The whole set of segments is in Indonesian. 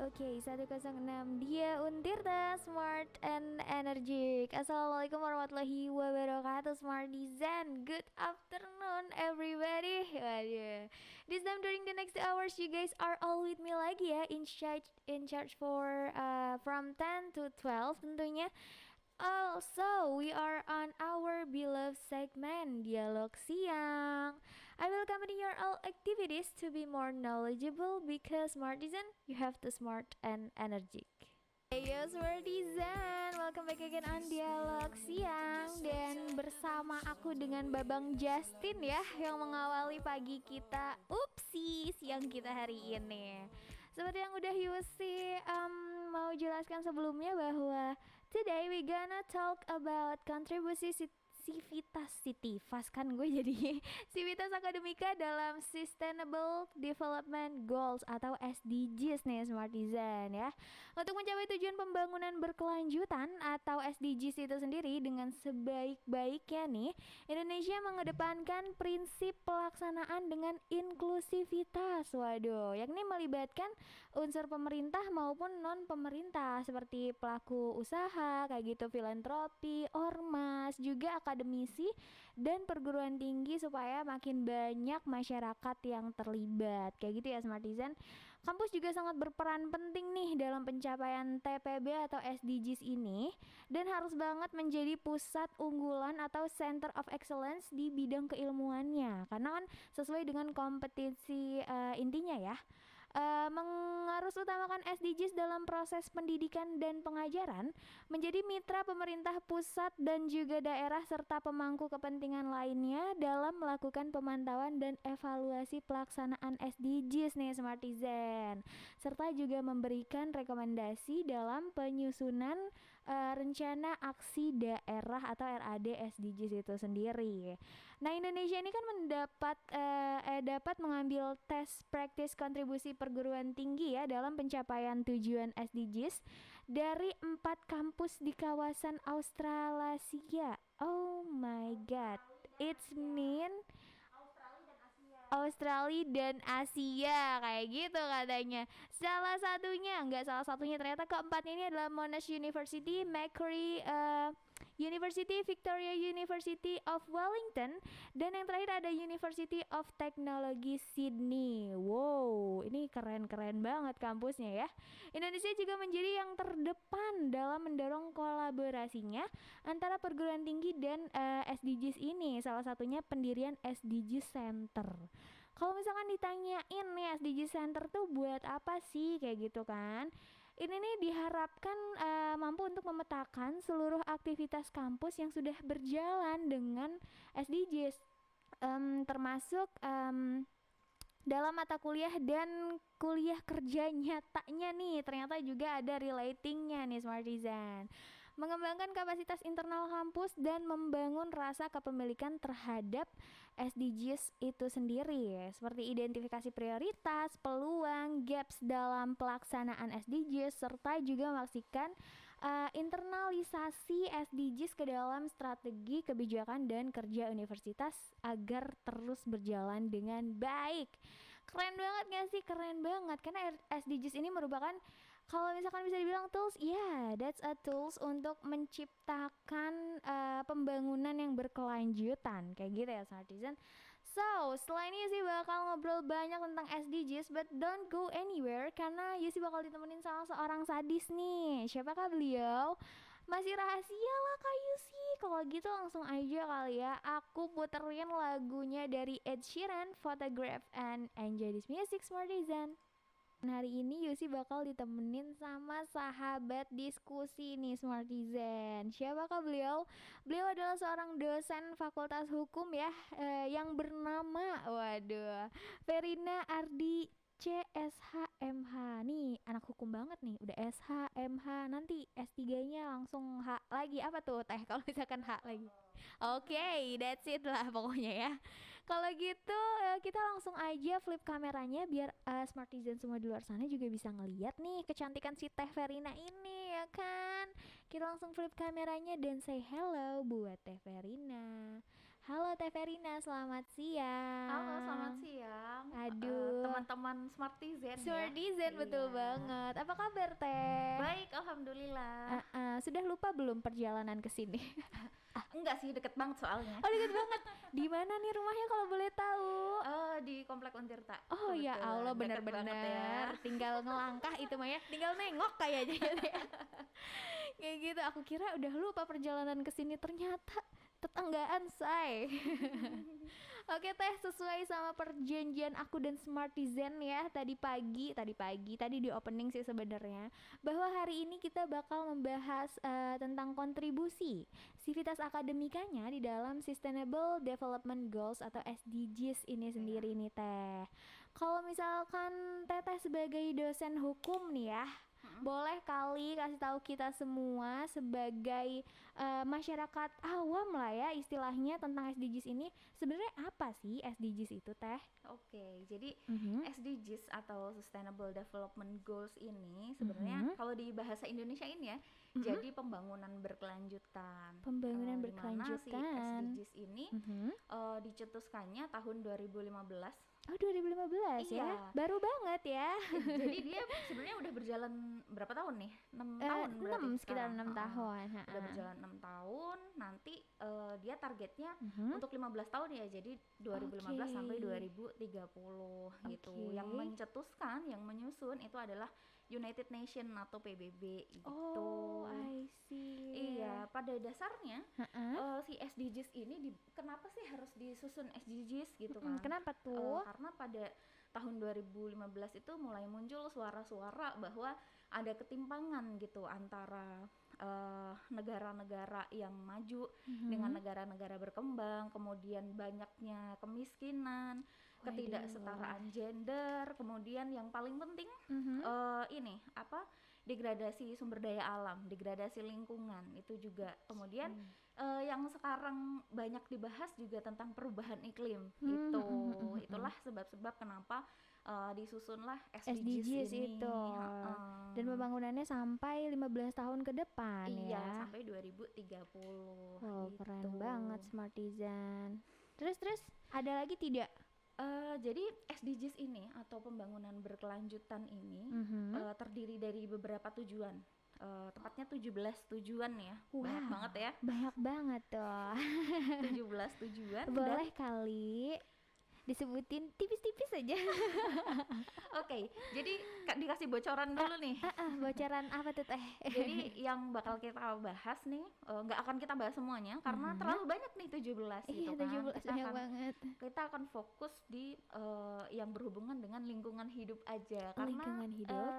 Oke, 106 dia Untirta Smart and Energic. Assalamualaikum warahmatullahi wabarakatuh, Smartizen. Good afternoon everybody. Waduh. This time during the next hours you guys are all with me lagi ya, in charge for from 10 to 12 tentunya. Also, we are on our beloved segment Dialog Siang. I will accompany your all activities to be more knowledgeable because Smartisan, you have to smart and energetic. Hey yo Smartisan, welcome back again on Dialog Siang. Dan bersama aku dengan Babang Justin ya, yang mengawali pagi kita, siang kita hari ini. Seperti yang udah Yusi mau jelaskan sebelumnya bahwa today we gonna talk about kontribusi Civitas City Fast kan gue jadi Civitas Akademika dalam Sustainable Development Goals atau SDGs nih Smartisan ya. Untuk mencapai tujuan pembangunan berkelanjutan atau SDGs itu sendiri dengan sebaik-baiknya nih, Indonesia mengedepankan prinsip pelaksanaan dengan inklusivitas. Waduh, yakni melibatkan unsur pemerintah maupun non pemerintah seperti pelaku usaha kayak gitu, filantropi, ormas, juga akademisi dan perguruan tinggi supaya makin banyak masyarakat yang terlibat kayak gitu ya Smartisan. Kampus juga sangat berperan penting nih dalam pencapaian TPB atau SDGs ini dan harus banget menjadi pusat unggulan atau center of excellence di bidang keilmuannya karena kan sesuai dengan kompetensi intinya ya. Mengharus utamakan SDGs dalam proses pendidikan dan pengajaran, menjadi mitra pemerintah pusat dan juga daerah serta pemangku kepentingan lainnya dalam melakukan pemantauan dan evaluasi pelaksanaan SDGs nih Smartizen, serta juga memberikan rekomendasi dalam penyusunan rencana aksi daerah atau RAD SDGs itu sendiri. Nah, Indonesia ini kan dapat mengambil tes praktis kontribusi perguruan tinggi ya dalam pencapaian tujuan SDGs dari 4 kampus di kawasan Australasia. Oh my god, it's mean Australia dan Asia kayak gitu katanya. Salah satunya ternyata keempatnya ini adalah Monash University, Macquarie University, Victoria University of Wellington, dan yang terakhir ada University of Technology Sydney. Wow, ini keren-keren banget kampusnya ya. Indonesia juga menjadi yang terdepan dalam mendorong kolaborasinya antara perguruan tinggi dan SDGs ini. Salah satunya pendirian SDG Center. Kalau misalkan ditanyain nih SDG Center tuh buat apa sih kayak gitu kan? Ini nih diharapkan mampu untuk memetakan seluruh aktivitas kampus yang sudah berjalan dengan SDGs, termasuk dalam mata kuliah dan kuliah kerja nyatanya nih ternyata juga ada relatingnya nih Smartisan. Mengembangkan kapasitas internal kampus dan membangun rasa kepemilikan terhadap SDGs itu sendiri seperti identifikasi prioritas, peluang, gaps dalam pelaksanaan SDGs serta juga memastikan internalisasi SDGs ke dalam strategi kebijakan dan kerja universitas agar terus berjalan dengan baik. Keren banget gak sih? Keren banget karena SDGs ini merupakan kalau misalkan bisa dibilang tools, that's a tools untuk menciptakan pembangunan yang berkelanjutan kayak gitu ya Smartisan. So, setelah ini sih bakal ngobrol banyak tentang SDGs, but don't go anywhere karena Yusi bakal ditemenin sama seorang sadis nih. Siapakah beliau? Masih rahasia lah Kak Yusi. Kalau gitu langsung aja kali ya. Aku puterin lagunya dari Ed Sheeran, Photograph, and Enjoy This Music Smartisan. Hari ini Yusi bakal ditemenin sama sahabat diskusi nih Smartizen. Siapakah beliau? Beliau adalah seorang dosen Fakultas Hukum ya, yang bernama, Verina Ardi CSHMH. Nih anak hukum banget nih, udah SHMH, nanti S3-nya langsung H lagi. Apa tuh teh kalau misalkan H lagi? Oke, that's it lah pokoknya ya. Kalau gitu kita langsung aja flip kameranya biar Smartizen semua di luar sana juga bisa ngeliat nih kecantikan si Teh Verina ini ya kan. Kita langsung flip kameranya dan say hello buat Teh Verina. Halo Teh Verina, selamat Halo, selamat siang. siang, Aduh, teman-teman Smartizen ya. Smartizen betul Iya. banget. Apa kabar Teh? Baik, alhamdulillah. Sudah lupa belum perjalanan ke sini? Enggak sih, deket banget soalnya. Oh deket banget. Di mana nih rumahnya kalau boleh tahu? Di Komplek Untirta, Oh ya Allah, kebetulan deket banget ya. bener-bener tinggal ngelangkah itu mah ya, tinggal nengok kayaknya gitu ya. Kayak gitu, aku kira udah lupa perjalanan ke sini, ternyata tetanggaan say. Oke Teh, sesuai sama perjanjian aku dan Smartizen ya tadi di opening sih sebenarnya, bahwa hari ini kita bakal membahas tentang kontribusi sivitas akademikanya di dalam Sustainable Development Goals atau SDGs ini Iya. sendiri nih Teh. Kalau misalkan Teteh sebagai dosen hukum nih ya, Mm-mm. boleh kali kasih tahu kita semua sebagai masyarakat awam lah ya istilahnya tentang SDGs ini. Sebenarnya apa sih SDGs itu Teh? Oke, jadi Mhm, SDGs atau Sustainable Development Goals ini sebenarnya mhm, kalau di bahasa Indonesia ini ya, mhm. jadi pembangunan berkelanjutan. Pembangunan Di mana si berkelanjutan. SDGs ini Mhm. dicetuskannya tahun 2015. Oh 2015 ya, Iya, baru banget ya. jadi dia sebenarnya udah berjalan berapa tahun nih? 6 tahun berarti 6 sekitar sekarang. 6 Heeh. tahun. Udah Ha-ha. berjalan 6 tahun. Nanti dia targetnya Mhm. untuk 15 tahun ya. Jadi 2015 sampai Oke, 2030 gitu. Yang oke. mencetuskan, yang menyusun itu adalah United Nation atau PBB Oh, gitu. I see. Iya, pada dasarnya Heeh. si SDGs ini kenapa sih harus disusun SDGs gitu kan? Kenapa tuh? Karena pada tahun 2015 itu mulai muncul suara-suara bahwa ada ketimpangan gitu antara negara-negara yang maju dengan Mhm. negara-negara berkembang, kemudian banyaknya kemiskinan, Waduh. ketidaksetaraan gender, kemudian yang paling penting Mhm. ini apa, degradasi sumber daya alam, degradasi lingkungan itu juga. Kemudian Hmm. yang sekarang banyak dibahas juga tentang perubahan iklim Hmm, itu. hmm, hmm, hmm, hmm. Itulah sebab-sebab kenapa disusunlah SDGs SDGs itu ini. dan pembangunannya sampai 15 tahun ke depan Iya, ya. sampai 2030 Wow, keren gitu. banget Smartisan. Terus ada lagi tidak? Jadi SDGs ini atau pembangunan berkelanjutan ini Mhm. terdiri dari beberapa tujuan. Tepatnya 17 tujuan ya. Banyak Wow, banget ya. banyak banget tuh. 17 tujuan dan Boleh kali disebutin tipis-tipis aja. oke, jadi dikasih bocoran dulu nih. Bocoran apa tuh Teh? Jadi yang bakal kita bahas nih nggak akan kita bahas semuanya karena Mhm. terlalu banyak nih 17 Iya gitu kan. 17 banyak banget. Kita akan fokus di yang berhubungan dengan lingkungan hidup aja karena Lingkungan hidup.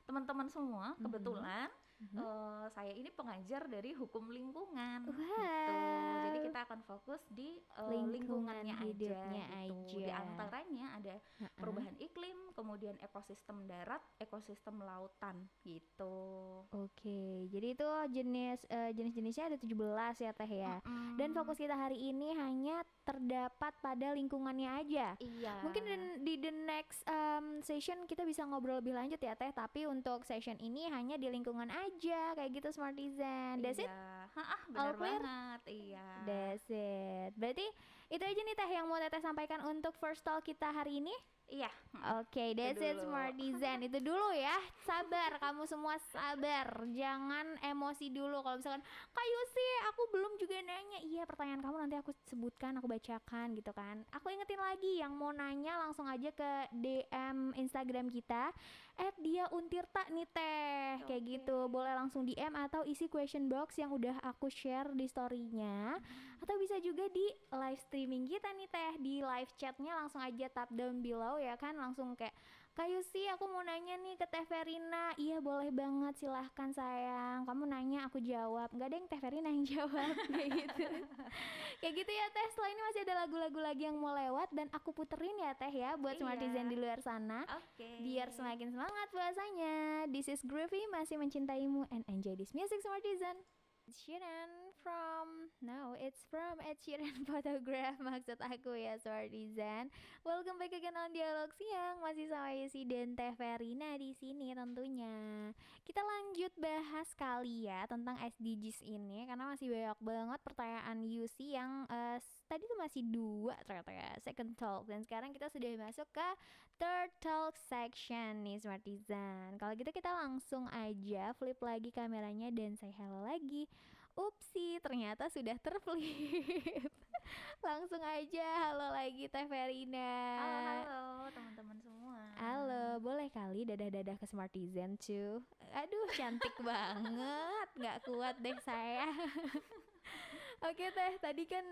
teman-teman semua Mhm, kebetulan mhm. saya ini pengajar dari hukum lingkungan gitu. Jadi Wow, kita akan fokus di lingkungan lingkungannya aja hidupnya gitu. Di aja. antaranya ada Heeh. perubahan iklim, kemudian ekosistem darat, ekosistem lautan gitu. Oke, jadi itu jenis-jenisnya ada 17 ya Teh ya. Dan Mm-mm. fokus kita hari ini hanya terdapat pada lingkungannya aja. Iya, Mungkin di the next session kita bisa ngobrol lebih lanjut ya Teh, tapi untuk session ini hanya di lingkungan aja kayak gitu Smartisan. That's it? iya, All benar clear? banget, iya, That's it. Berarti itu aja nih Teh yang mau Teteh sampaikan untuk first talk kita hari ini. iya, Oke, itu that's it dulu. Smart Design. Itu dulu ya. Sabar, kamu semua sabar. Jangan emosi dulu. Kalau misalkan, Kak Yusi, aku belum juga nanya. Iya, pertanyaan kamu nanti aku sebutkan, aku bacakan gitu kan. Aku ingetin lagi, yang mau nanya langsung aja ke DM Instagram kita. @diauntirta nih teh. Kayak Oke. gitu. Boleh langsung DM atau isi question box yang udah aku share di storynya. Atau bisa juga di live streaming kita nih teh, di live chatnya langsung aja tap down below ya kan, langsung kayak Kak Yusi aku mau nanya nih ke Teh Verina. Iya boleh banget, silahkan sayang, kamu nanya aku jawab. Nggak ada yang Teh Verina yang jawab kayak gitu. Kayak gitu ya Teh. Setelah ini masih ada lagu-lagu lagi yang mau lewat dan aku puterin ya Teh ya buat Smartizen Iya, di luar sana oke. biar semakin semangat puasanya. This is Groovy, masih mencintaimu, and enjoy this music Smartizen. Ed Sheeran from no, it's from Ed Sheeran Photograph maksud aku ya Smartizen. Welcome back again on Dialog Siang, masih sama Yusi dan Teh Verina di sini tentunya. kita lanjut bahas kali ya tentang SDGs ini karena masih banyak banget pertanyaan UC yang tadi tuh masih 2 ternyata ya, second talk, dan sekarang kita sudah masuk ke third talk section nih Smartisan. Kalau gitu kita langsung aja flip lagi kameranya dan say hello lagi. Upsi, ternyata sudah terflip. Langsung aja halo lagi Teh Verina. Halo teman-teman semua. Halo, boleh kali dadah-dadah ke Smartizen cu. Aduh, cantik banget. Nggak kuat deh saya. Oke Teh, tadi kan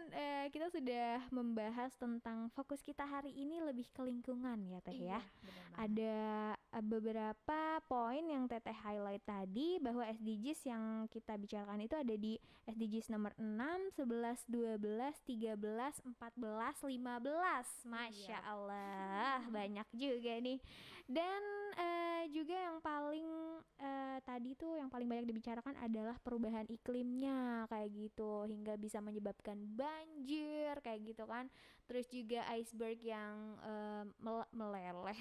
kita sudah membahas tentang fokus kita hari ini lebih ke lingkungan ya Teh ya. Iya, benar banget. Ada beberapa poin yang Teteh highlight tadi bahwa SDGs yang kita bicarakan itu ada di SDGs nomor 6, 11, 12, 13, 14, 15. Masya Iya. Allah, banyak juga nih. Dan juga yang paling tadi tuh yang paling banyak dibicarakan adalah perubahan iklimnya kayak gitu hingga bisa menyebabkan banjir kayak gitu kan. Terus juga iceberg yang meleleh.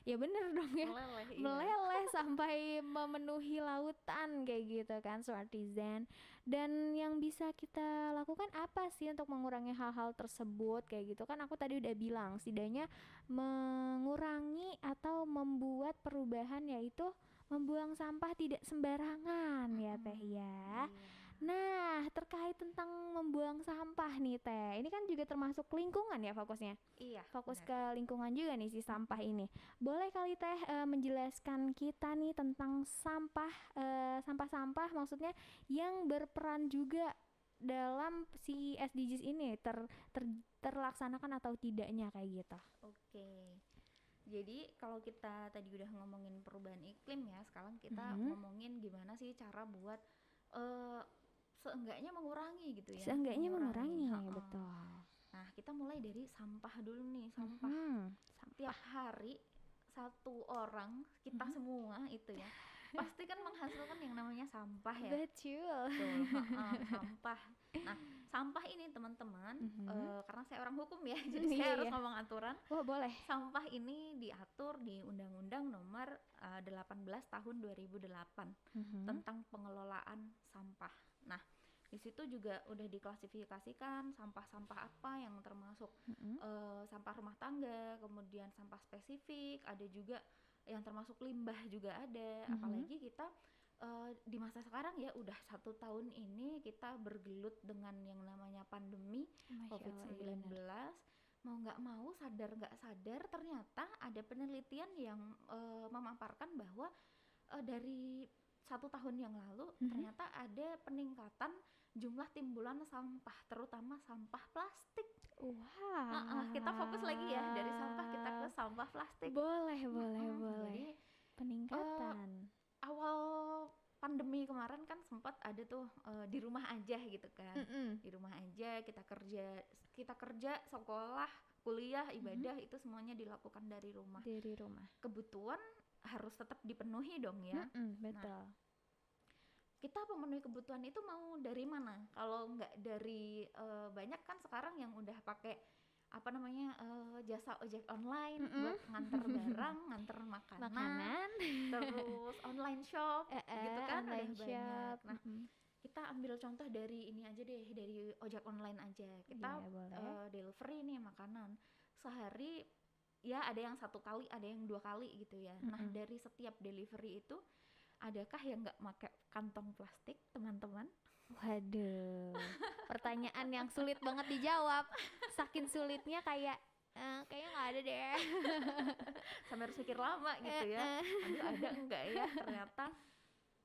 Ya bener dong ya. Meleleh, iya. Meleleh sampai memenuhi lautan kayak gitu kan Smartisan. Dan yang bisa kita lakukan apa sih untuk mengurangi hal-hal tersebut kayak gitu kan, aku tadi udah bilang setidaknya mengurangi atau membuat perubahan yaitu membuang sampah tidak sembarangan ya Teh ya. Iya. Nah, terkait tentang membuang sampah nih Teh, ini kan juga termasuk lingkungan ya fokusnya. Iya, Fokus benar. ke lingkungan juga nih si sampah ini. Boleh kali Teh menjelaskan kita nih tentang sampah, sampah-sampah maksudnya yang berperan juga dalam si SDGs ini terlaksanakan atau tidaknya kayak gitu. Oke. Jadi kalau kita tadi udah ngomongin perubahan iklim ya, sekarang kita Mhm. ngomongin gimana sih cara buat eh seenggaknya mengurangi gitu ya. Seenggaknya mengurangi, heeh. betul. Nah, kita mulai dari sampah dulu nih, sampah. Tiap Sampah. hari satu orang, kita Mhm. semua itu ya, pasti kan menghasilkan yang namanya sampah ya. Betul. Betul, sampah. Nah, sampah ini teman-teman, karena saya orang hukum ya, jadi Iya, saya harus iya. ngomong aturan. Oh, boleh. Sampah ini diatur di Undang-Undang Nomor 18 Tahun 2008 tentang pengelolaan sampah. Nah, di situ juga udah diklasifikasikan sampah-sampah apa yang termasuk sampah rumah tangga, kemudian sampah spesifik, ada juga yang termasuk limbah juga ada. Apalagi kita di masa sekarang ya udah 1 tahun ini kita bergelut dengan yang namanya pandemi COVID-19. Mau nggak mau, sadar nggak sadar, ternyata ada penelitian yang memaparkan bahwa dari 1 tahun yang lalu ternyata ada peningkatan jumlah timbulan sampah, terutama sampah plastik. Wah. Kita fokus lagi ya dari sampah kita ke sampah plastik. Boleh. Jadi Peningkatan. awal pandemi kemarin kan sempat ada tuh di rumah aja gitu kan. Di rumah aja kita kerja, sekolah, kuliah, ibadah itu semuanya dilakukan dari rumah. Dari rumah. Kebutuhan harus tetap dipenuhi dong ya. Betul. Kita pemenuhi kebutuhan itu mau dari mana? Kalau nggak dari banyak kan sekarang yang udah pakai apa namanya jasa ojek online buat nganter barang, nganter makanan. Terus online shop gitu kan online udah shop. banyak. Nah, kita ambil contoh dari ini aja deh, dari ojek online aja. Kita delivery nih makanan sehari ya, ada yang 1 kali, ada yang 2 kali gitu ya. Nah, dari setiap delivery itu adakah yang nggak pakai kantong plastik, teman-teman? Waduh, pertanyaan yang sulit banget dijawab. Saking sulitnya kayaknya nggak ada deh. Sampai harus mikir lama gitu ya. Aduh, ada enggak ya? Ternyata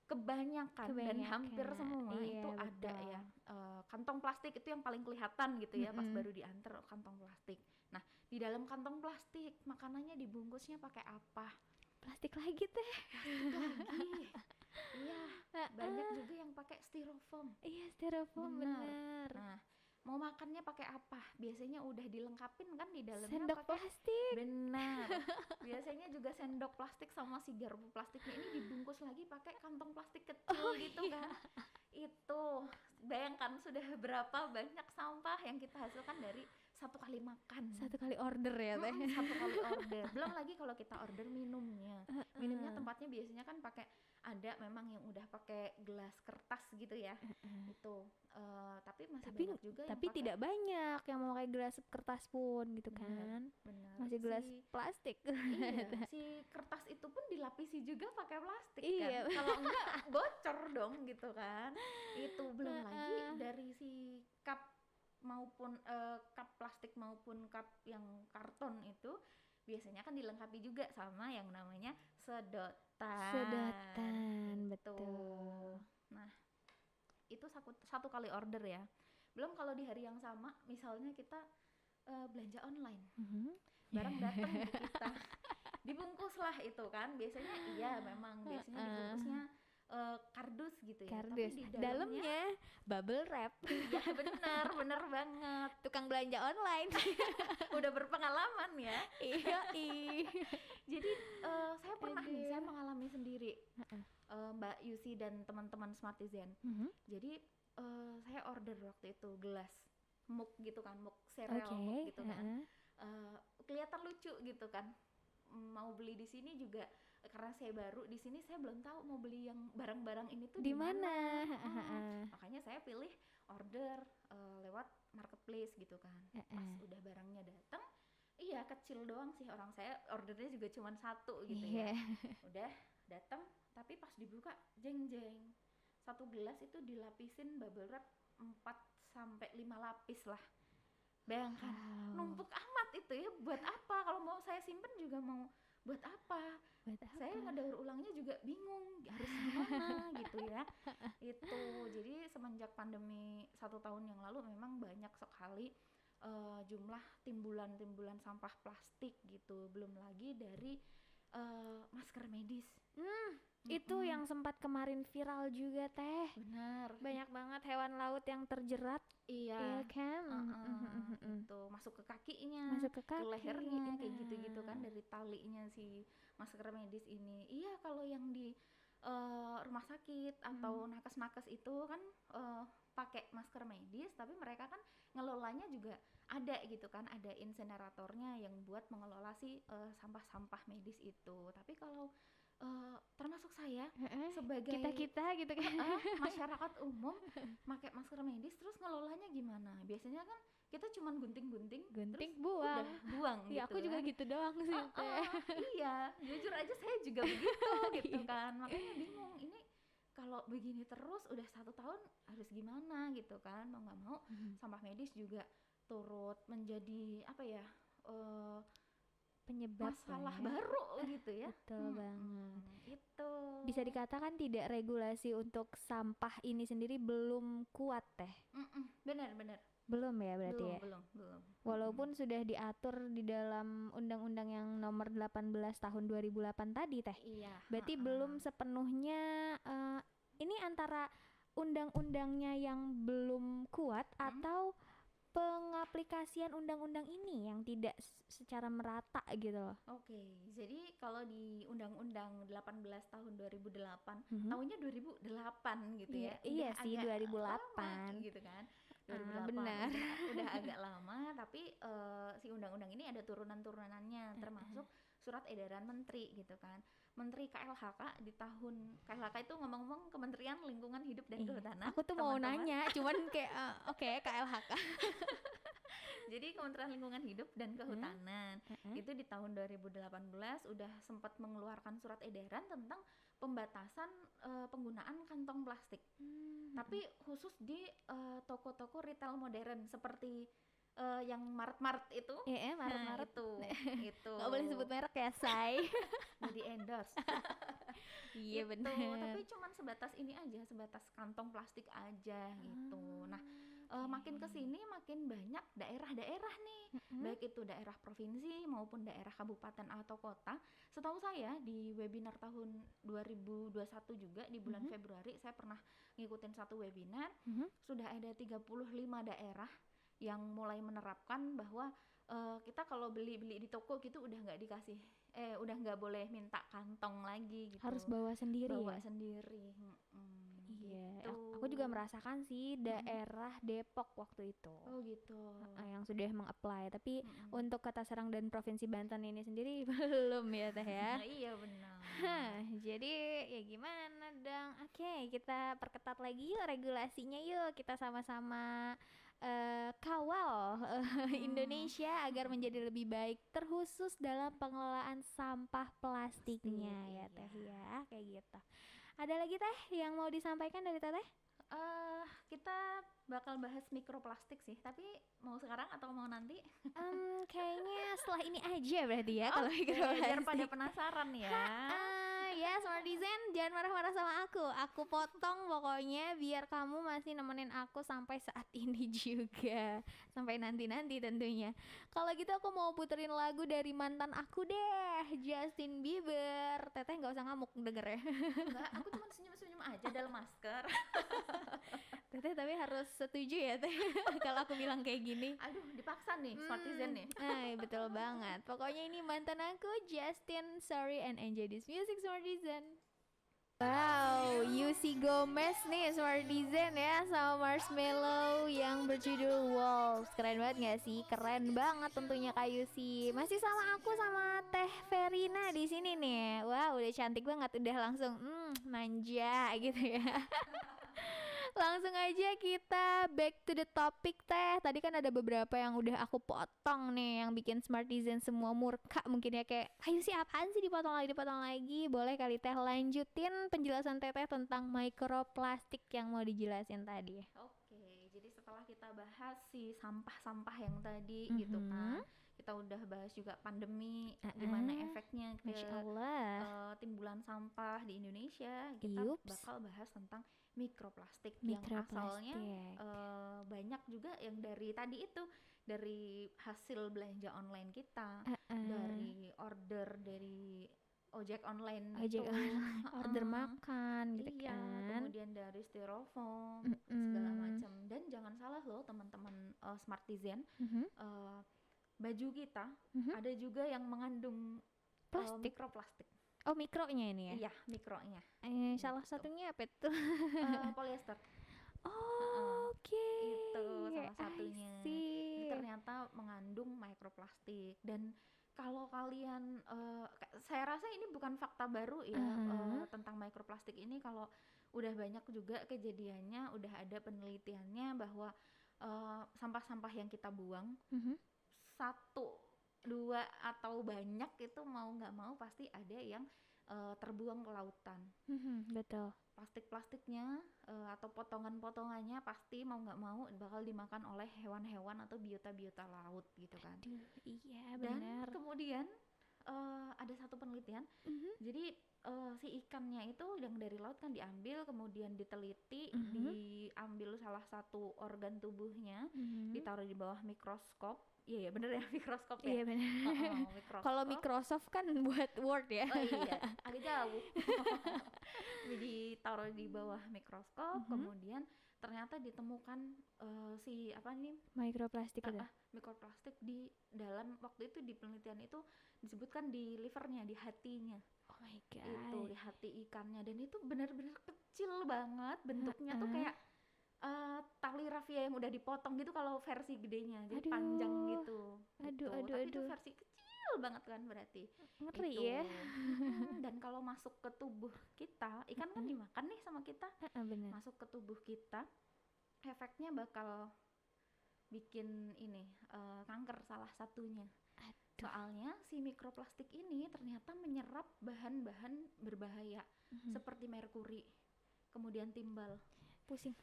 kebanyakan dan hampir semua iya, itu betul. ada ya. Kantong plastik itu yang paling kelihatan gitu ya pas baru diantar, kantong plastik. Nah, di dalam kantong plastik makanannya dibungkusnya pakai apa? Plastik lagi Teh. Lagi. Iya, banyak juga yang pakai styrofoam. Iya, styrofoam bener. Nah, mau makannya pakai apa? Biasanya udah dilengkapin kan di dalamnya Sendok pakai plastik. benar. Biasanya juga sendok plastik sama si garpu plastiknya ini dibungkus lagi pakai kantong plastik kecil gitu kan. Itu bayangkan sudah berapa banyak sampah yang kita hasilkan dari 1 kali makan. 1 kali order ya Teh. 1 kali order. Belum lagi kalau kita order minumnya. Minumnya tempatnya biasanya kan pakai ada memang yang udah pakai gelas kertas gitu ya. Itu tapi masih Tapi banyak juga yang tapi pakai. tidak banyak yang mau kayak gelas kertas pun gitu Bener, kan. bener. Masih gelas Si plastik. Iya, si kertas itu pun dilapisi juga pakai plastik kan. Iya. Kalau enggak bocor dong gitu kan. Itu belum lagi Heeh. dari si cup maupun cup plastik maupun cup yang karton itu biasanya kan dilengkapi juga sama yang namanya sedotan. Sedotan, Itu. betul. Nah, itu satu kali order ya. Belum kalau di hari yang sama misalnya kita belanja online. Barang datang di kita, dibungkus lah itu kan biasanya. Iya memang biasanya dibungkusnya kardus gitu ya, tapi Kardus. di Dalamnya bubble wrap. ya bener banget. Tukang belanja online. Udah berpengalaman ya. Iya. Jadi saya pernah nih, Aduh. saya mengalami sendiri, Mbak Yusi dan teman-teman Smartizen. Jadi saya order waktu itu gelas mug gitu kan, mug cereal mug gitu kan. Kelihatan lucu gitu kan. Mau beli di sini juga karena saya baru di sini, saya belum tahu mau beli yang barang-barang ini tuh Di mana? Makanya saya pilih order lewat marketplace gitu kan. Pas udah barangnya datang, iya kecil doang sih, orang saya ordernya juga cuma satu gitu ya. Udah datang, tapi pas dibuka jeng-jeng, satu gelas itu dilapisin bubble wrap 4-5 lapis lah. Bayangkan, numpuk amat itu ya. Buat apa? Kalau mau saya simpen juga mau buat apa? Saya ngedaur ulangnya juga bingung harus gimana gitu ya. Itu jadi semenjak pandemi 1 tahun yang lalu memang banyak sekali jumlah timbulan sampah plastik gitu. Belum lagi dari masker medis. Itu yang sempat kemarin viral juga teh. Benar. Banyak banget hewan laut yang terjerat. Iya kan. Itu masuk ke kakinya, Masuk ke kaki, lehernya kayak gitu-gitu kan, dari talinya si masker medis ini. Iya, kalau yang di rumah sakit atau nakes-nakes itu kan pakai masker medis, tapi mereka kan ngelolanya juga ada gitu kan, ada inseneratornya yang buat mengelola si sampah-sampah medis itu. Tapi kalau termasuk saya sebagai kita gitu kan. masyarakat umum pakai masker medis terus ngelolanya gimana? Biasanya kan kita cuman gunting terus buang. udah buang Ya gitu aku juga kan. gitu doang sih teh. Iya, jujur aja saya juga begitu gitu kan. Makanya bingung ini kalau begini terus udah 1 tahun harus gimana gitu kan. Mau nggak mau sampah medis juga turut menjadi apa ya, Penyebab masalah lah ya. baru gitu ya. Betul banget. Itu Bisa dikatakan tidak regulasi untuk sampah ini sendiri belum kuat teh. benar Belum ya berarti ya. belum Walaupun sudah diatur di dalam undang-undang yang nomor 18 tahun 2008 tadi teh. Iya. Berarti belum sepenuhnya ini antara undang-undangnya yang belum kuat atau pengaplikasian undang-undang ini yang tidak secara merata gitu loh. Oke, jadi kalau di Undang-Undang 18 tahun 2008, tahunnya 2008 gitu ya. Iya sih, agak 2008 lama gitu kan. 2008 benar. udah agak lama, tapi si undang-undang ini ada turunan-turunannya, termasuk surat edaran menteri gitu kan. Menteri KLHK di tahun, KLHK itu ngomong-ngomong Kementerian Lingkungan Hidup dan Kehutanan. Aku tuh mau nanya, cuman kayak oke, KLHK. Jadi Kementerian Lingkungan Hidup dan Kehutanan itu di tahun 2018 udah sempat mengeluarkan surat edaran tentang pembatasan penggunaan kantong plastik. Tapi khusus di toko-toko retail modern seperti yang Mart itu. Mart itu. Nggak boleh sebut merek ya, say. Jadi endorse. Iya gitu. benar. Tapi cuman sebatas ini aja, sebatas kantong plastik aja gitu. Nah, makin kesini makin banyak daerah-daerah nih, baik itu daerah provinsi maupun daerah kabupaten atau kota. Setahu saya di webinar tahun 2021 juga di bulan Februari saya pernah ngikutin satu webinar, sudah ada 35 daerah yang mulai menerapkan bahwa kita kalau beli di toko gitu udah nggak dikasih udah nggak boleh minta kantong lagi gitu, Harus bawa sendiri. bawa sendiri. Iya, gitu. Aku juga merasakan sih daerah Depok waktu itu. Oh gitu. Yang sudah meng-apply, tapi Mm-mm. untuk Kota Serang dan Provinsi Banten ini sendiri belum ya Teh ya. Nah, iya benar. Jadi ya gimana dong? Oke, kita perketat lagi yuk regulasinya yuk. Kita sama-sama kawal Indonesia agar menjadi lebih baik, terkhusus dalam pengelolaan sampah plastiknya ya Iya. Teh ya, kayak gitu. Ada lagi Teh yang mau disampaikan dari Teteh? Kita bakal bahas mikroplastik sih, tapi mau sekarang atau mau nanti? Kayaknya setelah ini aja berarti ya kalau Oke, biar pada mikroplastik. penasaran ya. Ya Smart Design jangan marah-marah sama aku potong pokoknya biar kamu masih nemenin aku sampai saat ini juga, sampai nanti-nanti tentunya. Kalau gitu aku mau puterin lagu dari mantan aku deh, Justin Bieber. Teteh nggak usah ngamuk denger ya. Enggak, aku cuma senyum-senyum aja dalam masker. Teteh tapi harus setuju ya Teh kalau aku bilang kayak gini. Aduh, dipaksa nih Smartizen nih. Betul banget. Pokoknya ini mantan aku Justin, sorry and enjoy this music Smartizen. Wow, Yusi Gomez nih Smartizen ya sama Marshmello yang berjudul Walls. Keren banget gak sih? Keren banget tentunya Kak Yusi. Masih sama aku sama Teh Verina di sini nih. Wow, udah cantik banget, udah langsung manja gitu ya. Langsung aja kita back to the topic Teh. Tadi kan ada beberapa yang udah aku potong nih, yang bikin Smartizen semua murka mungkin ya, kayak ayo sih apaan sih dipotong lagi. Boleh kali Teh lanjutin penjelasan Teteh tentang mikroplastik yang mau dijelasin tadi. Oke, jadi setelah kita bahas si sampah-sampah yang tadi gitu kan, kita udah bahas juga pandemi, gimana efeknya ke timbulan sampah di Indonesia. Kita bakal bahas tentang mikroplastik yang asalnya banyak juga yang dari tadi itu, dari hasil belanja online kita, dari order dari ojek online order makan gitu iya, kan, kemudian dari styrofoam segala macam. Dan jangan salah loh teman-teman Smartizen, baju kita ada juga yang mengandung mikroplastik. Oh, mikronya ini ya? Iya, mikronya. Salah satunya apa itu? Polyester. Oke. Itu salah satunya. Jadi ternyata mengandung mikroplastik. Dan kalau kalian, saya rasa ini bukan fakta baru ya, tentang mikroplastik ini. Kalau udah banyak juga kejadiannya, udah ada penelitiannya bahwa sampah-sampah yang kita buang, satu, dua atau banyak itu mau nggak mau pasti ada yang terbuang ke lautan. Betul. Plastik-plastiknya atau potongan-potongannya pasti mau nggak mau bakal dimakan oleh hewan-hewan atau biota-biota laut gitu kan. Aduh, iya benar. Dan kemudian ada satu penelitian, jadi si ikannya itu yang dari laut kan diambil, kemudian diteliti, diambil salah satu organ tubuhnya, ditaruh di bawah mikroskop. Iya bener ya, mikroskop ya. Iya benar. Kalau Microsoft kan buat Word ya. Oh iya, agak jauh. Jadi taruh di bawah mikroskop, kemudian ternyata ditemukan si apa nih, mikroplastik itu. Mikroplastik di dalam, waktu itu di penelitian itu disebutkan di livernya, di hatinya. Oh my god. Itu di hati ikannya, dan itu benar-benar kecil banget bentuknya, tuh kayak tali rafia yang udah dipotong gitu kalau versi gedenya, jadi panjang gitu. Tapi itu versi kecil banget kan, berarti ngeri itu. Ya. Dan kalau masuk ke tubuh kita, ikan kan dimakan nih sama kita, masuk ke tubuh kita, efeknya bakal bikin ini kanker salah satunya. Soalnya si mikroplastik ini ternyata menyerap bahan-bahan berbahaya seperti merkuri, kemudian timbal. Pusing.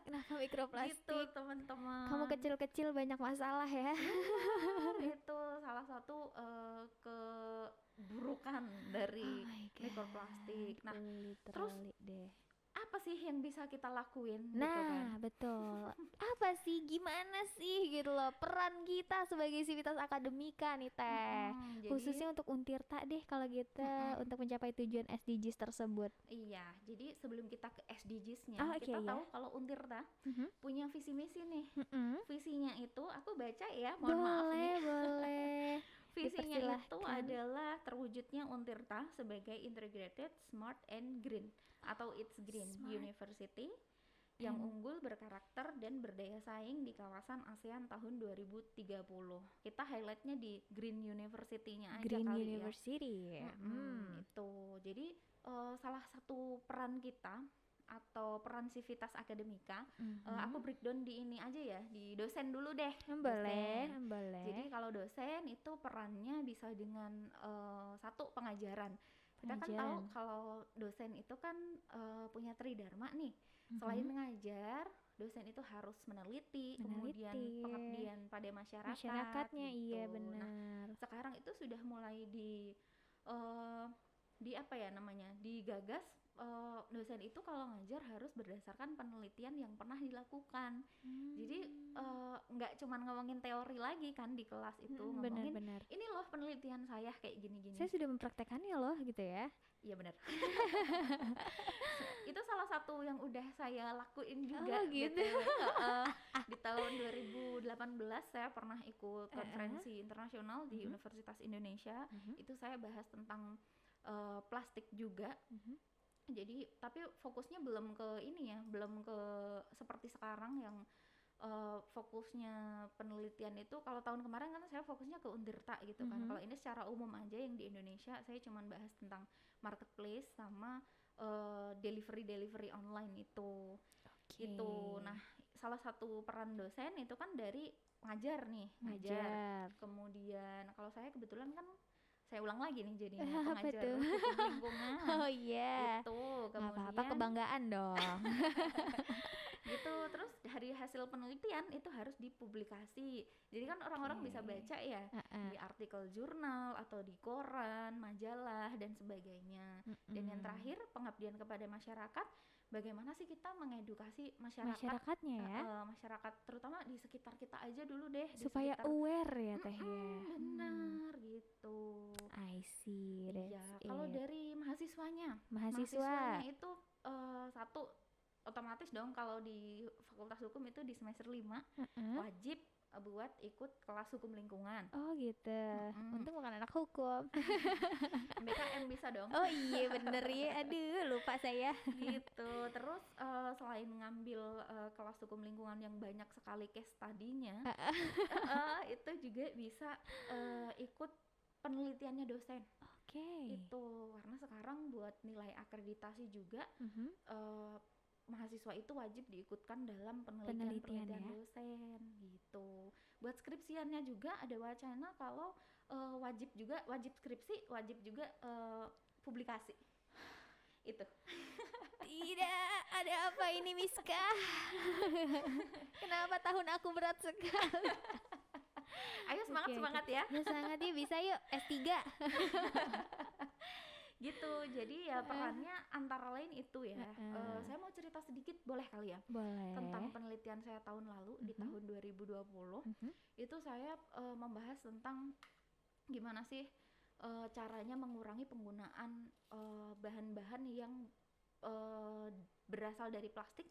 Kenapa mikroplastik? Gitu teman-teman. Kamu kecil-kecil banyak masalah ya. Itu salah satu keburukan dari mikroplastik. Nah, terus apa sih yang bisa kita lakuin? Nah, gitu kan? betul. Apa sih, gimana sih gitu loh peran kita sebagai sivitas akademika nih Teh, khususnya untuk Untirta deh kalau gitu, untuk mencapai tujuan SDGs tersebut. Iya, jadi sebelum kita ke SDGs-nya, kita tahu kalau Untirta punya visi misi nih. Visinya itu aku baca ya, mohon maaf nih. Boleh. Visinya itu Dipersilahkan. adalah terwujudnya Untirta sebagai Integrated Smart and Green atau It's Green Smart University yang and unggul, berkarakter, dan berdaya saing di kawasan ASEAN tahun 2030. Kita highlightnya di Green University-nya aja Green kali ya. University. Itu. Jadi salah satu peran kita atau peran Civitas Akademika, aku breakdown di ini aja ya, di dosen dulu deh. Boleh, Dosen. boleh. Jadi kalau dosen itu perannya bisa dengan satu, pengajaran. Kita kan tahu kalau dosen itu kan punya tridharma nih. Selain mengajar, dosen itu harus meneliti, kemudian pengabdian pada masyarakatnya, gitu. iya Nah, benar. sekarang itu sudah mulai di apa ya namanya, digagas. Dosen itu kalau ngajar harus berdasarkan penelitian yang pernah dilakukan. Jadi nggak cuman ngomongin teori lagi kan di kelas itu, ngomongin Benar-benar. ini loh penelitian saya kayak gini-gini. Saya sudah mempraktekannya loh gitu ya. Iya benar. Itu salah satu yang udah saya lakuin juga gitu. BTW. Di tahun 2018 saya pernah ikut konferensi internasional di Universitas Indonesia. Itu saya bahas tentang plastik juga. Jadi tapi fokusnya belum ke ini ya, belum ke seperti sekarang yang fokusnya penelitian itu. Kalau tahun kemarin kan saya fokusnya ke Untirta gitu kan. Kalau ini secara umum aja yang di Indonesia saya cuman bahas tentang marketplace sama delivery online itu. Gitu. Nah, salah satu peran dosen itu kan dari ngajar nih, ngajar. Kemudian kalau saya kebetulan kan saya ulang lagi nih jadinya pengajar hukum lingkungan. Oh iya. Gitu. Kemudian apa-apa, kebanggaan dong. Gitu. Terus dari hasil penelitian itu harus dipublikasi. Jadi kan orang-orang bisa baca ya di artikel jurnal atau di koran, majalah dan sebagainya. Dan yang terakhir, pengabdian kepada masyarakat. Bagaimana sih kita mengedukasi masyarakatnya ya? Masyarakat terutama di sekitar kita aja dulu deh, supaya aware ya Teh ya. Benar gitu. I see. Iya. Kalau dari mahasiswanya itu satu, otomatis dong kalau di Fakultas Hukum itu di semester 5 wajib buat ikut kelas hukum lingkungan. Oh gitu. Untung bukan anak hukum. BKM bisa dong. Oh iya bener ya. Aduh lupa saya. Gitu. Terus selain ngambil kelas hukum lingkungan yang banyak sekali case study-nya, itu juga bisa ikut penelitiannya dosen. Itu karena sekarang buat nilai akreditasi juga mahasiswa itu wajib diikutkan dalam penelitian ya? Dosen gitu. Buat skripsiannya juga ada wacana kalau wajib skripsi, wajib juga publikasi. Itu. Tidak, ada apa ini Miska? Kenapa tahun aku berat sekali? Ayo semangat ya. Ya semangat ya, bisa yuk S3. Gitu. Jadi ya perannya antara lain itu ya. Saya mau cerita sedikit boleh kali ya? Boleh. Tentang penelitian saya tahun lalu di tahun 2020. Itu saya membahas tentang gimana sih caranya mengurangi penggunaan bahan-bahan yang berasal dari plastik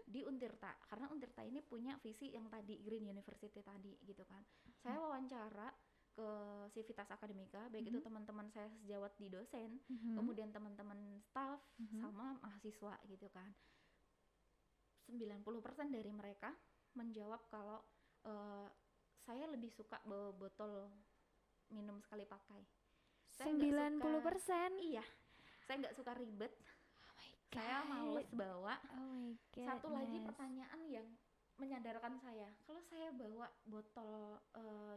di Untirta. Karena Untirta ini punya visi yang tadi Green University tadi gitu kan. Saya wawancara ke Civitas Akademika, baik itu teman-teman saya sejawat di dosen, kemudian teman-teman staff sama mahasiswa gitu kan. 90% dari mereka menjawab kalau saya lebih suka bawa botol minum sekali pakai. 90%? Iya. Saya nggak suka ribet. Saya males bawa. Satu lagi pertanyaan yang menyadarkan saya, kalau saya bawa botol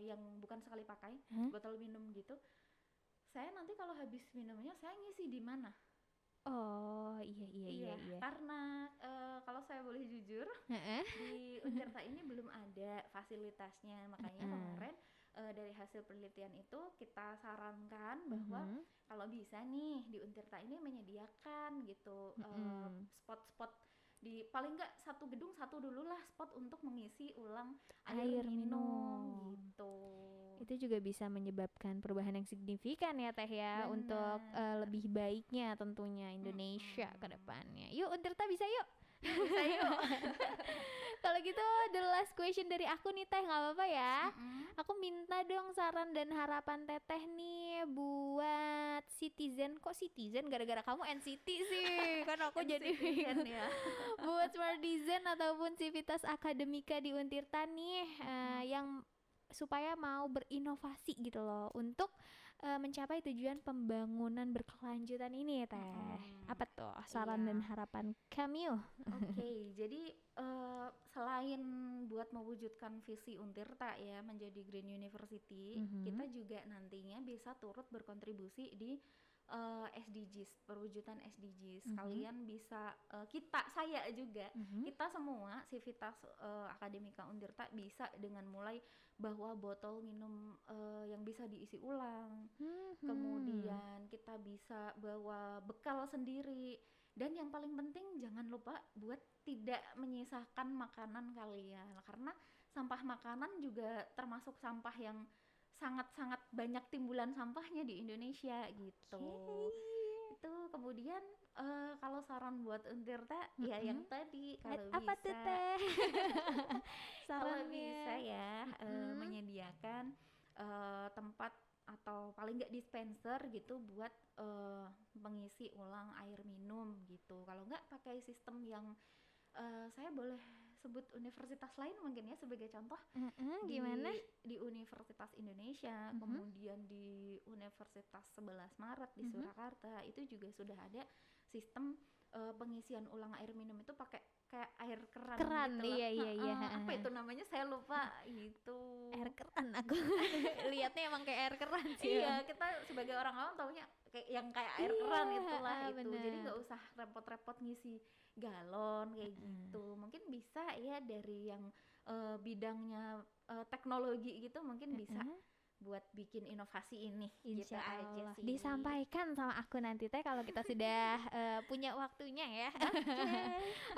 yang bukan sekali pakai, botol minum gitu, saya nanti kalau habis minumnya saya ngisi di mana? Oh iya. Karena kalau saya boleh jujur, di Untirta ini belum ada fasilitasnya, makanya kemarin dari hasil penelitian itu kita sarankan bahwa kalau bisa nih di Untirta ini menyediakan gitu spot-spot di paling nggak satu gedung satu dulu lah spot untuk mengisi ulang air minum gitu. Itu juga bisa menyebabkan perubahan yang signifikan ya Teh ya. Benar. Untuk lebih baiknya tentunya Indonesia ke depannya. Yuk Untirta bisa yuk Bisa yuk. Kalau gitu the last question dari aku nih Teh, nggak apa-apa ya? Mm-mm. Aku minta dong saran dan harapan Teteh nih buat citizen. Kok citizen? Gara-gara kamu NCT sih. Kan aku jadi NCTzen ya. buat Smartizen ataupun Civitas Akademika di Untirta nih Mm-mm. yang supaya mau berinovasi gitu loh untuk mencapai tujuan pembangunan berkelanjutan ini Teh. Apa Mm-mm. tuh saran dan Iya. harapan kami? Oke, jadi selain buat mewujudkan visi Untirta ya menjadi Green University, kita Mhm. juga nantinya bisa turut berkontribusi di SDGs, perwujudan SDGs. Mhm. Kalian bisa, saya juga, Mhm. kita semua Civitas Akademika Untirta bisa dengan mulai bawa botol minum yang bisa diisi ulang. Mhm. Kemudian kita bisa bawa bekal sendiri, dan yang paling penting jangan lupa buat tidak menyisakan makanan kalian, karena sampah makanan juga termasuk sampah yang sangat-sangat banyak timbulan sampahnya di Indonesia gitu. Yeay. Itu kemudian kalau saran buat Untirta ya yang Mhm. tadi, kalau Apa tuh bisa Teh? kalau bisa Sarannya. ya Mhm. menyediakan tempat atau paling nggak dispenser gitu buat mengisi ulang air minum gitu. Kalau nggak pakai sistem yang saya boleh sebut universitas lain mungkin ya sebagai contoh, Mhm, gimana? di Universitas Indonesia, Mhm. kemudian di Universitas 11 Maret di Mhm. Surakarta itu juga sudah ada sistem pengisian ulang air minum itu pakai kayak air keran Keran, gitu loh. iya iya iya. Apa itu namanya saya lupa gitu. Air keran aku lihatnya emang kayak air keran sih. Iya, kita sebagai orang awam taunya kayak yang kayak air keran Iya, itulah itu. Jadi bener. nggak usah repot-repot ngisi galon kayak Heeh. gitu. Mungkin bisa ya dari yang bidangnya teknologi gitu, mungkin bisa Heeh. buat bikin inovasi ini gitu Insya aja Allah sih. disampaikan sama aku nanti Teh kalau kita sudah punya waktunya ya. Oke.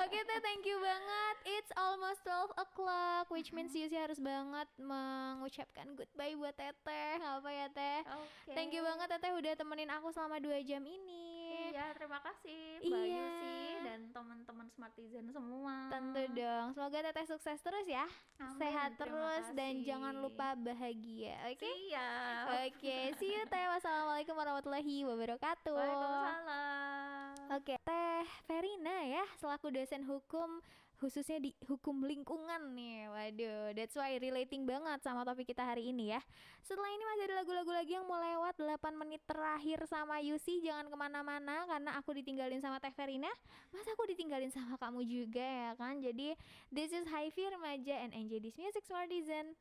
Oke Teh, thank you banget. It's almost 12 o'clock, which means Mm-mm. Yusi harus banget mengucapkan goodbye buat Teteh. Nggak apa ya Teh? Oke. Thank you banget Teteh udah temenin aku selama 2 jam ini. Iya, terima kasih Mbak Iya, Yusi dan teman-teman Smartizen semua. tentu dong. Semoga Teteh sukses terus ya. Amin, Sehat terima terus dan jangan kasih. lupa bahagia. Oke? Siap. Oke, see you Teh. Wassalamualaikum warahmatullahi wabarakatuh. Waalaikumsalam. Oke, Teh Verina ya, selaku dosen hukum khususnya di hukum lingkungan nih. Waduh, that's why relating banget sama topik kita hari ini ya. Setelah ini masih ada lagu-lagu lagi yang mau lewat 8 menit terakhir sama Yusi. Jangan kemana-mana karena aku ditinggalin sama Teh Verina. Masa aku ditinggalin sama kamu juga ya kan? Jadi, this is Hifi Remaja and enjoy this music, Smartizen.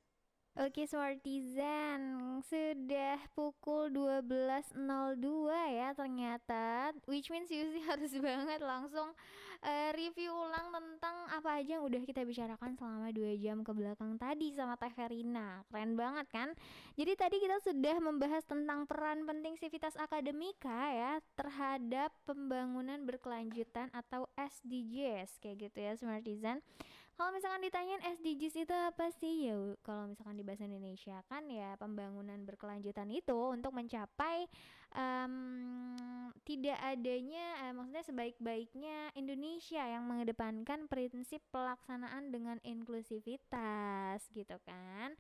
Oke Smartizen, sudah pukul 12.02 ya ternyata, which means Yusi harus banget langsung review ulang tentang apa aja yang udah kita bicarakan selama 2 jam ke belakang tadi sama Teh Verina. Keren banget kan? Jadi tadi kita sudah membahas tentang peran penting Civitas Akademika ya terhadap pembangunan berkelanjutan atau SDGs kayak gitu ya Smartizen. Kalau misalkan ditanyain SDGs itu apa sih? Ya, kalau misalkan di bahasa Indonesia kan ya pembangunan berkelanjutan itu untuk mencapai tidak adanya, maksudnya sebaik-baiknya Indonesia yang mengedepankan prinsip pelaksanaan dengan inklusivitas gitu kan.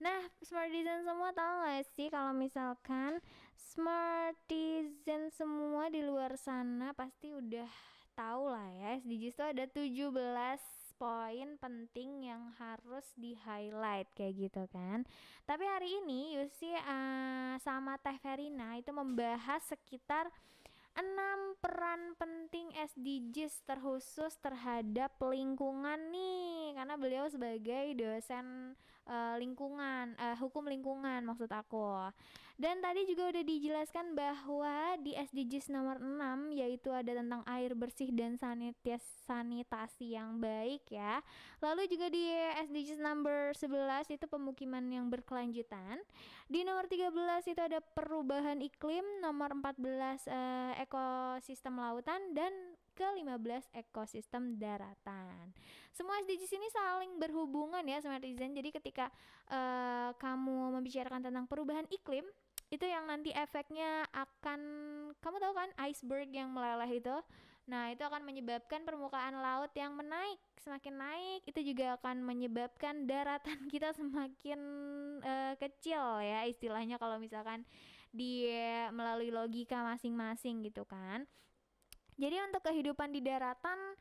Nah, Smartizen semua tahu gak sih kalau misalkan Smartizen semua di luar sana pasti udah tahu lah ya SDGs itu ada 17 poin penting yang harus di highlight kayak gitu kan. Tapi hari ini Yusi sama Teh Verina itu membahas sekitar 6 peran penting SDGs terkhusus terhadap lingkungan nih karena beliau sebagai dosen lingkungan, hukum lingkungan maksud aku. Dan tadi juga udah dijelaskan bahwa di SDGs nomor 6 yaitu ada tentang air bersih dan sanitasi yang baik ya. Lalu juga di SDGs number 11 itu pemukiman yang berkelanjutan. Di nomor 13 itu ada perubahan iklim, nomor 14 ekosistem lautan dan ke-15 ekosistem daratan. Semua SDGs ini saling berhubungan ya Smartizen. Jadi ketika kamu membicarakan tentang perubahan iklim, itu yang nanti efeknya akan kamu tahu kan iceberg yang meleleh itu. Nah, itu akan menyebabkan permukaan laut yang menaik, semakin naik itu juga akan menyebabkan daratan kita semakin kecil ya istilahnya kalau misalkan dia melalui logika masing-masing gitu kan. Jadi untuk kehidupan di daratan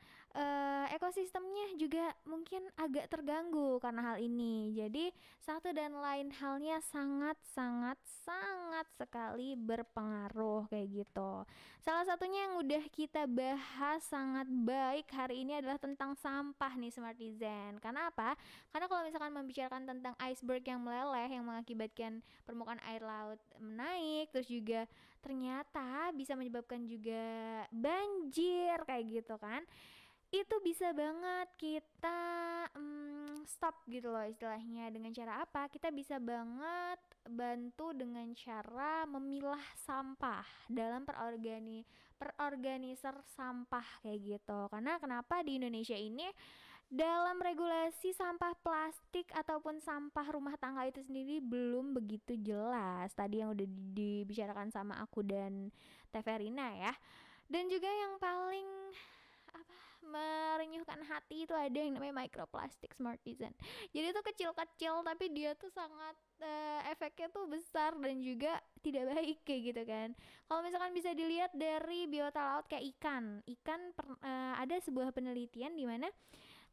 ekosistemnya juga mungkin agak terganggu karena hal ini. Jadi satu dan lain halnya sangat sangat sangat sekali berpengaruh kayak gitu. Salah satunya yang udah kita bahas sangat baik hari ini adalah tentang sampah nih Smartizen. Karena apa? Karena kalau misalkan membicarakan tentang iceberg yang meleleh yang mengakibatkan permukaan air laut menaik, terus juga ternyata bisa menyebabkan juga banjir kayak gitu kan, itu bisa banget kita stop gitu loh istilahnya. Dengan cara apa? Kita bisa banget bantu dengan cara memilah sampah dalam perorganiser sampah kayak gitu. Karena kenapa di Indonesia ini dalam regulasi sampah plastik ataupun sampah rumah tangga itu sendiri belum begitu jelas. Tadi yang udah dibicarakan sama aku dan Teverina ya. Dan juga yang paling apa merenyuhkan hati itu ada yang namanya microplastic Smartisan. Jadi itu kecil-kecil tapi dia tuh sangat efeknya tuh besar dan juga tidak baik kayak gitu kan. Kalau misalkan bisa dilihat dari biota laut kayak ada sebuah penelitian di mana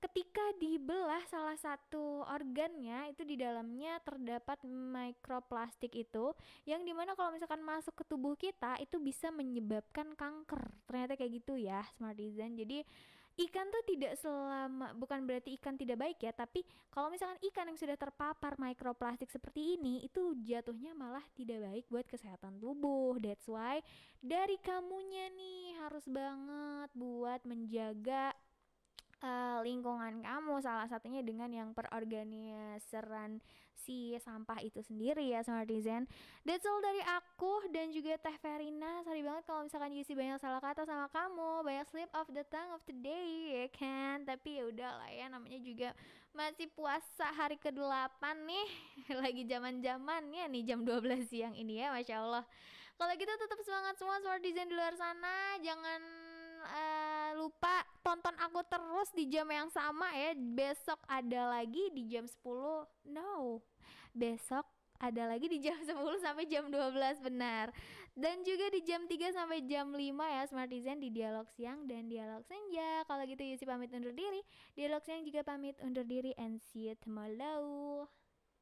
ketika dibelah salah satu organnya itu di dalamnya terdapat mikroplastik itu yang dimana kalau misalkan masuk ke tubuh kita itu bisa menyebabkan kanker. Ternyata kayak gitu ya Smartisan. Jadi ikan tuh tidak selama bukan berarti ikan tidak baik ya, tapi kalau misalkan ikan yang sudah terpapar mikroplastik seperti ini itu jatuhnya malah tidak baik buat kesehatan tubuh. That's why dari kamunya nih harus banget buat menjaga lingkungan kamu, salah satunya dengan yang perorganiseran si sampah itu sendiri ya Smartizen. That's all dari aku dan juga Teh Verina. Sorry banget kalau misalkan Yusi banyak salah kata sama kamu, banyak slip of the tongue of today ya kan. Tapi ya udah lah ya, namanya juga masih puasa hari ke-8 nih. Lagi zaman-zamannya nih jam 12 siang ini ya, Masya Allah. Kalau gitu tetap semangat semua Smartizen di luar sana. Jangan lupa tonton aku terus di jam yang sama ya. Besok ada lagi di jam 10. No. Besok ada lagi di jam 10 sampai jam 12 benar. Dan juga di jam 3 sampai jam 5 ya Smartizen di Dialog Siang dan Dialog Senja. Kalau gitu Yusi pamit undur diri. Dialog Siang juga pamit undur diri and see you tomorrow.